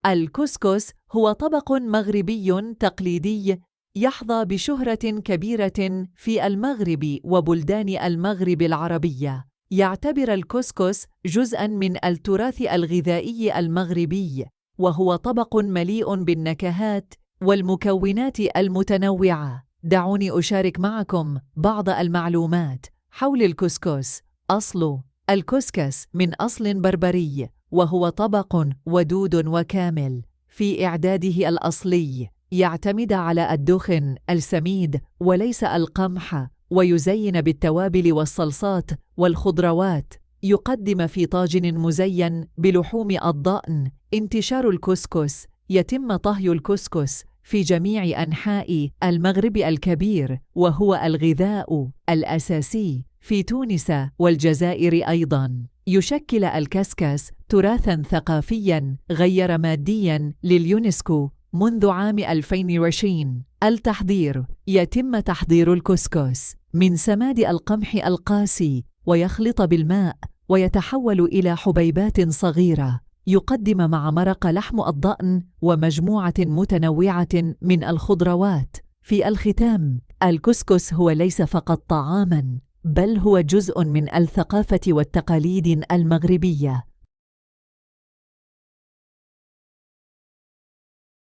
الكسكس هو طبق مغربي تقليدي يحظى بشهرة كبيرة في المغرب وبلدان المغرب العربية. يعتبر الكسكس جزءاً من التراث الغذائي المغربي، وهو طبق مليء بالنكهات والمكونات المتنوعة. دعوني أشارك معكم بعض المعلومات حول الكسكس. أصل الكسكس من أصل بربري، وهو طبق ودود وكامل. في إعداده الأصلي يعتمد على الدخن السميد وليس القمح، ويزين بالتوابل والصلصات والخضروات. يقدم في طاجن مزين بلحوم الضأن. انتشار الكسكس: يتم طهي الكسكس في جميع أنحاء المغرب الكبير، وهو الغذاء الأساسي في تونس والجزائر أيضاً. يشكل الكسكس تراثاً ثقافياً غير مادياً لليونسكو منذ عام 2020. التحضير: يتم تحضير الكسكس من سماد القمح القاسي، ويخلط بالماء ويتحول إلى حبيبات صغيرة. يقدم مع مرق لحم الضأن ومجموعة متنوعة من الخضروات. في الختام، الكسكس هو ليس فقط طعاماً، بل هو جزء من الثقافة والتقاليد المغربية،